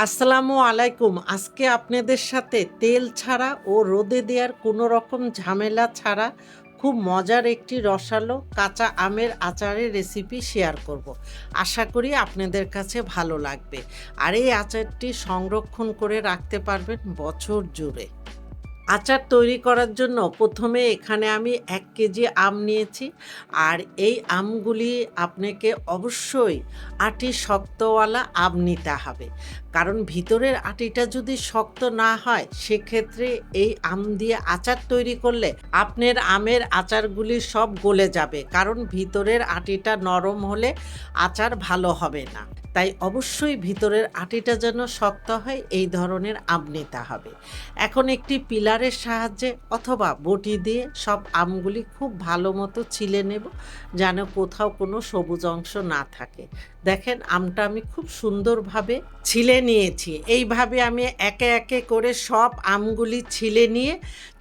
আসসালামু আলাইকুম। আজকে আপনাদের সাথে তেল ছাড়া ও রোদে দেওয়ার কোনো রকম ঝামেলা ছাড়া খুব মজার একটি রসালো কাঁচা আমের আচারের রেসিপি শেয়ার করব। আশা করি আপনাদের কাছে ভালো লাগবে। আর এই আচারটি সংরক্ষণ করে রাখতে পারবেন বছর জুড়ে। আচার তৈরি করার জন্য প্রথমে এখানে আমি ১ কেজি আম নিয়েছি। আর এই আমগুলি আপনাকে অবশ্যই আঁটি শক্তওয়ালা আম নিতে হবে। কারণ ভিতরের আঁটিটা যদি শক্ত না হয় সেক্ষেত্রে এই আম দিয়ে আচার তৈরি করলে আপনার আমের আচারগুলি সব গলে যাবে। কারণ ভিতরের আঁটিটা নরম হলে আচার ভালো হবে না। তাই অবশ্যই ভিতরের আঁটিটা যেন শক্ত হয় এই ধরনের আম নিতে হবে। এখন একটি পিলারের সাহায্যে অথবা বটি দিয়ে সব আমগুলি খুব ভালো মতো ছিলে নেব, যেন কোথাও কোনো সবুজ অংশ না থাকে। দেখেন আমটা আমি খুব সুন্দরভাবে ছিলে নিয়েছি। এইভাবে আমি একে একে করে সব আমগুলি ছিলে নিয়ে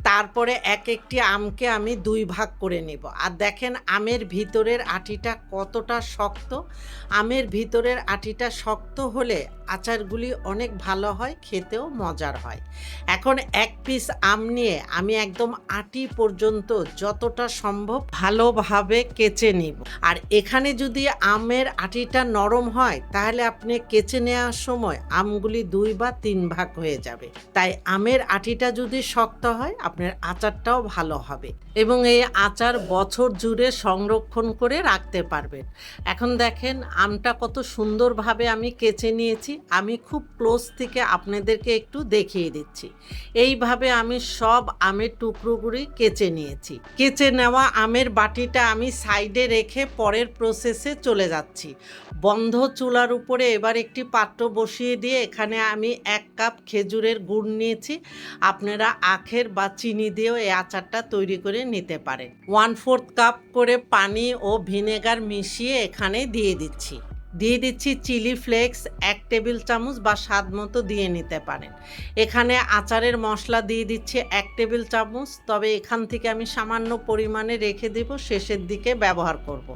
তারপরে এক একটি আমকে আমি ২ ভাগ করে নেব। আর দেখেন আমের ভিতরের আঁটিটা কতটা শক্ত। আমের ভিতরের আঁটিটা শক্ত হলে আচারগুলি অনেক ভালো হয়, খেতেও মজার হয়। এখন ১ পিস আম নিয়ে আমি একদম আঁটি পর্যন্ত যতটা সম্ভব ভালোভাবে কেচে নিব। আর এখানে যদি আমের আঁটিটা নরম হয় তাহলে আপনি কেচে নেওয়ার সময় আমগুলি ২ বা ৩ ভাগ হয়ে যাবে। তাই আমের আঁটিটা যদি শক্ত হয় আপনার আচারটাও ভালো হবে এবং এই আচার বছর জুড়ে সংরক্ষণ করে রাখতে পারবেন। এখন দেখেন আমটা কত সুন্দরভাবে আমি কেচে নিয়েছি। আমি খুব ক্লোজ থেকে আপনাদেরকে একটু দেখিয়ে দিচ্ছি। এইভাবে আমি সব আমের টুকরোগুলি কেচে নিয়েছি। কেচে নেওয়া আমের বাটিটা আমি সাইডে রেখে পরের প্রসেসে চলে যাচ্ছি। বন্ধ চুলার উপরে এবার একটি পাত্র বসিয়ে দিয়ে এখানে আমি ১ কাপ খেজুরের গুড় নিয়েছি। আপনারা আখের বা চিনি দিয়েও এই আচারটা তৈরি করে নিতে পারেন। 1/4 কাপ করে পানি ও ভিনেগার মিশিয়ে এখানে দিয়ে দিচ্ছি চিলি ফ্লেক্স ১ টেবিল চামচ বা স্বাদ মতো দিয়ে নিতে পারেন। এখানে আচারের মশলা দিয়ে দিচ্ছি ১ টেবিল চামচ, তবে এখান থেকে আমি সামান্য পরিমাণে রেখে দেব, শেষের দিকে ব্যবহার করব।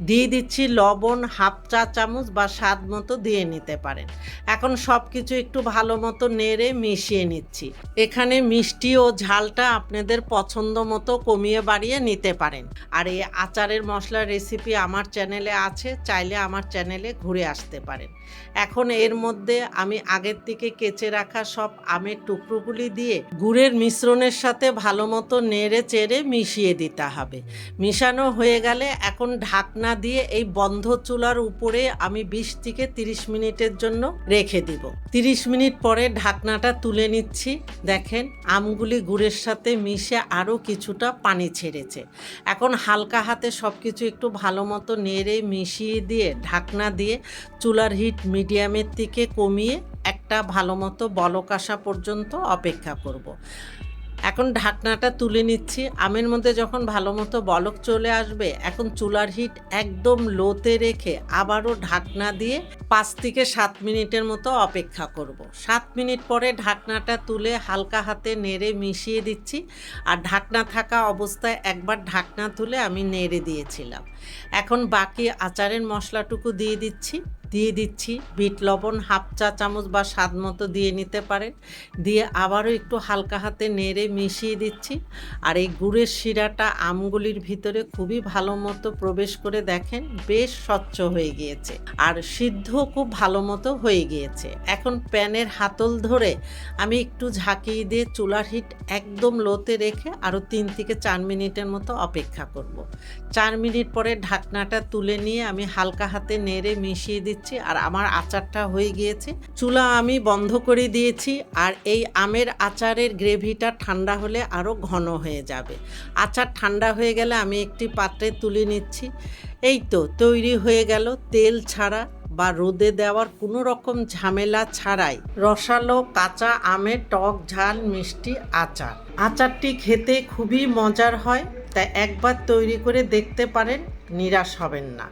দিয়ে দিচ্ছি লবণ 1/2 চা চামচ বা স্বাদ মতো দিয়ে নিতে পারেন। এখন সব কিছু একটু ভালো মতো নেড়ে মিশিয়ে নিচ্ছি। এখানে মিষ্টি ও ঝালটা আপনাদের পছন্দ মতো কমিয়ে বাড়িয়ে নিতে পারেন। আর এই আচারের মশলার রেসিপি আমার চ্যানেলে আছে, চাইলে আমার চ্যানেলে ঘুরে আসতে পারেন। এখন এর মধ্যে আমি আগের থেকে কেচে রাখা সব আমের টুকরোগুলি দিয়ে গুড়ের মিশ্রণের সাথে ভালো মতো নেড়ে চেড়ে মিশিয়ে দিতে হবে। মিশানো হয়ে গেলে এখন ঢাকনা দিয়ে এই বন্ধ চুলার উপরে আমি ২০ থেকে ৩০ মিনিটের জন্য রেখে দিব। ৩০ মিনিট পরে ঢাকনাটা তুলে নিচ্ছি। দেখেন আমগুলি গুড়ের সাথে মিশে আরও কিছুটা পানি ছেড়েছে। এখন হালকা হাতে সব কিছু একটু ভালো মতো নেড়ে মিশিয়ে দিয়ে ঢাকনা দিয়ে চুলার হিট মিডিয়ামের থেকে কমিয়ে একটা ভালো মতো বলক আসা পর্যন্ত অপেক্ষা করব। এখন ঢাকনাটা তুলে নিচ্ছি। আমের মধ্যে যখন ভালো মতো বলক চলে আসবে এখন চুলার হিট একদম লোতে রেখে আবারও ঢাকনা দিয়ে ৫ থেকে ৭ মিনিটের মতো অপেক্ষা করব। ৭ মিনিট পরে ঢাকনাটা তুলে হালকা হাতে নেড়ে মিশিয়ে দিচ্ছি। আর ঢাকনা থাকা অবস্থায় একবার ঢাকনা তুলে আমি নেড়ে দিয়েছিলাম। এখন বাকি আচারের মশলাটুকু দিয়ে দিচ্ছি বিট লবণ 1/2 চা চামচ বা স্বাদ মতো দিয়ে নিতে পারেন। দিয়ে আবারও একটু হালকা হাতে নেড়ে মিশিয়ে দিচ্ছি। আর এই গুড়ের শিরাটা আমগুলির ভিতরে খুবই ভালো মতো প্রবেশ করে দেখেন বেশ স্বচ্ছ হয়ে গিয়েছে আর সিদ্ধ খুব ভালো মতো হয়ে গিয়েছে। এখন প্যানের হাতল ধরে আমি একটু ঝাঁকিয়ে দিয়ে চুলার হিট একদম লোতে রেখে আরও ৩ থেকে ৪ মিনিটের মতো অপেক্ষা করব। ৪ মিনিট পরে ঢাকনাটা তুলে নিয়ে আমি হালকা হাতে নেড়ে মিশিয়ে দিচ্ছি। আর আমার আচারটা হয়ে গিয়েছে। চুলা আমি বন্ধ করে দিয়েছি। আর এই আমের আচারের গ্রেভিটা ঠান্ডা হলে আরও ঘন হয়ে যাবে। আচার ঠান্ডা হয়ে গেলে আমি একটি পাত্রে তুলে নিচ্ছি। এই তো তৈরি হয়ে গেল তেল ছাড়া বা রোদে দেওয়ার কোনো রকম ঝামেলা ছাড়াই রসালো কাঁচা আমের টক ঝাল মিষ্টি আচার। আচারটি খেতে খুবই মজার হয়, তাই একবার তৈরি করে দেখতে পারেন, নিরাশ হবেন না।